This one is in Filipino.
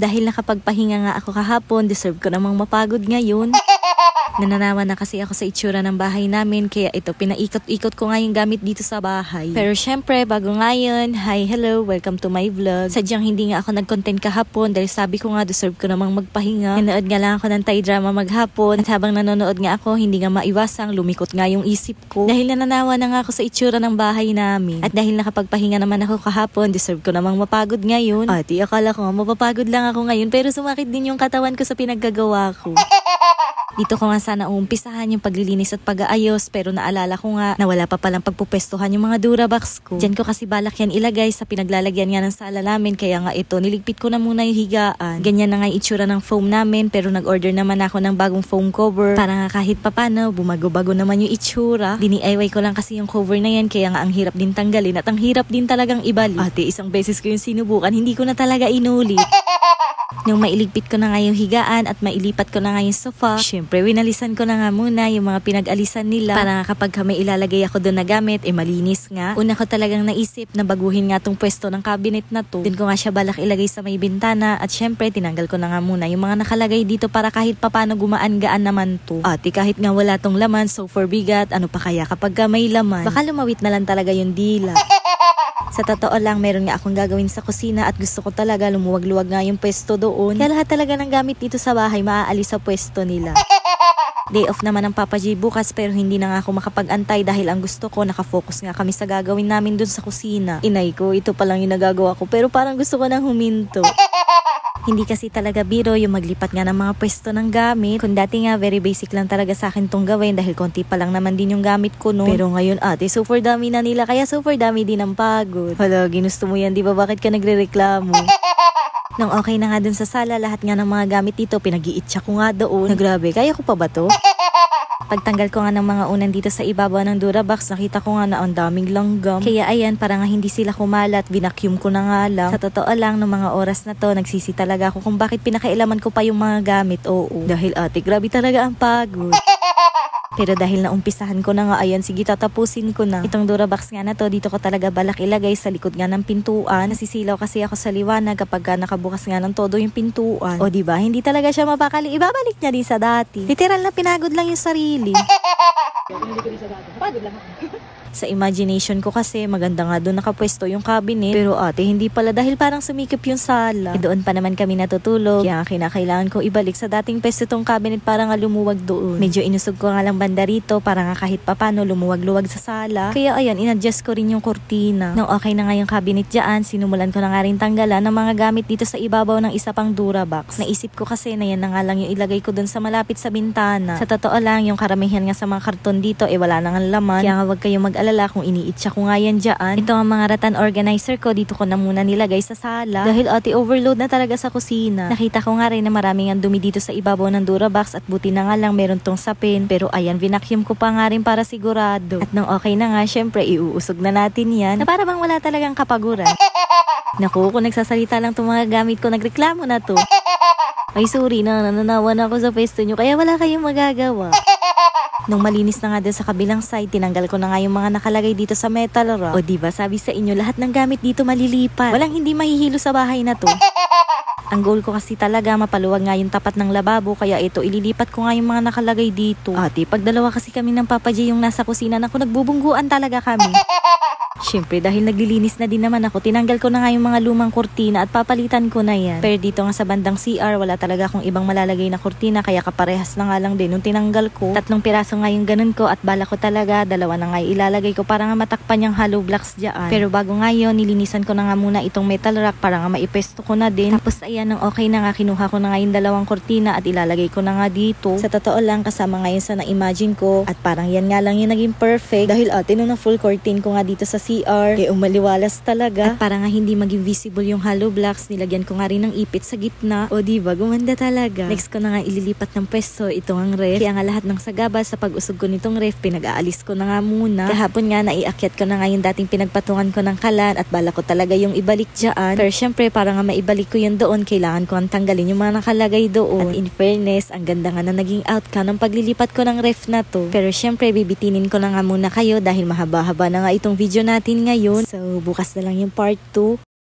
Dahil nakapagpahinga nga ako kahapon, deserve ko namang mapagod ngayon. Nananawa na kasi ako sa itsura ng bahay namin, kaya ito pinaikot-ikot ko nga yung gamit dito sa bahay. Pero syempre, bago ngayon, hi, hello, welcome to my vlog. Sadyang hindi nga ako nag-content kahapon dahil sabi ko nga deserve ko namang magpahinga. Nanood nga lang ako ng Thai drama maghapon at habang nanonood nga ako, hindi nga maiwasang lumikot nga yung isip ko. Dahil nananawa na nga ako sa itsura ng bahay namin. At dahil nakapagpahinga naman ako kahapon, deserve ko namang mapagod ngayon. Ati, akala ko nga mapapagod lang ako ngayon pero sumakit din yung katawan ko sa pinaggagawa ko. Dito ko nga sana uumpisahan yung paglilinis at pag-aayos pero naalala ko nga na wala pa palang pagpupwestuhan yung mga Durabox ko. Diyan ko kasi balak yan ilagay sa pinaglalagyan nga ng sala namin kaya nga ito niligpit ko na muna yung higaan. Ganyan na nga yung itsura ng foam namin pero nag-order naman ako ng bagong foam cover para nga kahit papano bumago-bago naman yung itsura. Dini-IY ko lang kasi yung cover na yan kaya nga ang hirap din tanggalin at ang hirap din talagang ibalik. Ate, isang beses ko yung sinubukan, hindi ko na talaga inulit. Nung mailigpit ko na nga yung higaan at mailipat ko na nga yung sofa, syempre winalisan ko na nga muna yung mga pinag-alisan nila para nga kapag may ilalagay ako doon na gamit, malinis nga. Una ko talagang naisip na baguhin nga tong pwesto ng cabinet na to. Doon ko nga siya balak ilagay sa may bintana at syempre tinanggal ko na nga muna yung mga nakalagay dito para kahit papano gumaan-gaan naman to. Ate, kahit nga wala tong laman, so for bigat, ano pa kaya kapag may laman? Baka lumawit na lang talaga yung dila. Sa totoo lang, meron nga akong gagawin sa kusina at gusto ko talaga lumuwag-luwag nga yung pwesto doon. Kaya lahat talaga ng gamit dito sa bahay maaalis sa pwesto nila. Day off naman ng Papa J bukas pero hindi na nga ako makapag-antay dahil ang gusto ko nakafocus nga kami sa gagawin namin dun sa kusina. Inay ko, ito pa lang yung nagagawa ko pero parang gusto ko nang huminto. Hindi kasi talaga biro yung maglipat nga ng mga pwesto ng gamit. Kung dati nga very basic lang talaga sa akin tong gawin dahil konti pa lang naman din yung gamit ko noon. Pero ngayon ate, super dami na nila kaya super dami din ang pagod. Hala, ginusto mo yan, di ba? Bakit ka nagre-reklamo? Nung okay na nga dun sa sala, lahat nga ng mga gamit dito, pinag-iitsa ko nga doon. Grabe, kaya ko pa ba to? Pagtanggal ko nga ng mga unan dito sa ibabaw ng Durabox, nakita ko nga na ang daming langgam. Kaya ayan, para nga hindi sila kumalat, binakyum ko na nga lang. Sa totoo lang, ng mga oras na to, nagsisi talaga ako kung bakit pinakailaman ko pa yung mga gamit. Oo, dahil ate, grabe talaga ang pagod. Pero dahil naumpisahan ko na nga, ayan, sige tatapusin ko na. Itong Durabox nga na to, dito ko talaga balak ilagay sa likod nga ng pintuan. Nasisilaw kasi ako sa liwanag kapag nakabukas nga ng todo yung pintuan. O diba, hindi talaga siya mapakali. Ibabalik niya din sa dati. Literal na pinagod lang yung sarili. Hindi ko din sa dati. Pagod lang ako. Sa imagination ko kasi maganda nga doon nakapwesto yung cabinet. Pero ate, hindi pala dahil parang sumikip yung sala. Doon pa naman kami natutulog. Kaya kinakailangan ko ibalik sa dating pwesto tong cabinet para nga lumuwag doon. Medyo inusog ko nga lang banda rito para nga kahit papano lumuwag-luwag sa sala. Kaya ayan, inadjust ko rin yung kortina. Nung okay na nga yung cabinet dyan, sinumulan ko na nga rin tanggalan ng mga gamit dito sa ibabaw ng isa pang Durabox. Naisip ko kasi na yan na nga lang yung ilagay ko doon sa malapit sa bintana. Sa totoo lang, yung karamihan nga sa mga karton dito, wala nang laman. Kaya nga wag kayong mag-alala kung iniitsa ko nga yan dyan. Ito ang mga ratan organizer ko, dito ko na muna nilagay sa sala. Dahil ate, overload na talaga sa kusina. Nakita ko nga rin na maraming ang dumi dito sa ibabaw ng Durabox at buti na nga lang meron tong sapin. Pero ayan, vinacuum ko pa nga rin para sigurado. At nung okay na nga, syempre iuusog na natin yan na para bang wala talagang kapaguran. Naku, kung nagsasalita lang itong mga gamit ko, nagreklamo na to. Ay sorry na, nananawa na ako sa pwesto nyo kaya wala kayong magagawa. Nung malinis na nga din sa kabilang side, tinanggal ko na nga yung mga nakalagay dito sa metal rack. O diba, sabi sa inyo, lahat ng gamit dito malilipat. Walang hindi mahihilo sa bahay na to. Ang goal ko kasi talaga mapaluwag nga yung tapat ng lababo kaya ito ililipat ko nga yung mga nakalagay dito. Ate, pag dalawa kasi kami ng Papa J yung nasa kusina, naku, nagbubungguan talaga kami. Siyempre, dahil naglilinis na din naman ako, tinanggal ko na nga yung mga lumang kurtina at papalitan ko na yan. Pero dito nga sa bandang CR, wala talaga akong ibang malalagay na kurtina kaya kaparehas na nga lang din nung tinanggal ko. 3 piraso nga yung ganun ko at bala ko talaga, 2 na nga ilalagay ko para nga matakpan yung hollow blocks dyan. Pero bago nga yun, nilinisan ko na nga muna itong metal rack para nga maipesto ko na din. Tapos ayan, nung okay na nga, kinuha ko na nga yung 2 kurtina at ilalagay ko na nga dito. Sa totoo lang, kasama nga yun sa na-imagine ko at parang yan nga lang yung naging perfect. Dahil ate, nung na-full curtain ko nga dito sa CR, kaya umaliwalas talaga. At para nga hindi maging visible yung hollow blocks, nilagyan ko nga rin ng ipit sa gitna. O diba, gumanda talaga. Next ko na nga ililipat ng pwesto itong ang ref. Kaya nga lahat ng sagabal sa pag-usog ko nitong ref, pinag-aalis ko na nga muna. Kahapon nga naiakyat ko na nga yung dating pinagpatungan ko ng kalan at bala ko talaga yung ibalik dyan. Pero syempre, para nga maibalik ko yun doon, kailangan ko ang tanggalin yung mga nakalagay doon. At in fairness, ang ganda nga na naging outcome ng paglilipat ko ng ref na to. Pero syempre, bibitinin ko na nga muna kayo dahil mahaba-haba na nga itong video natin ngayon. So, bukas na lang yung part 2.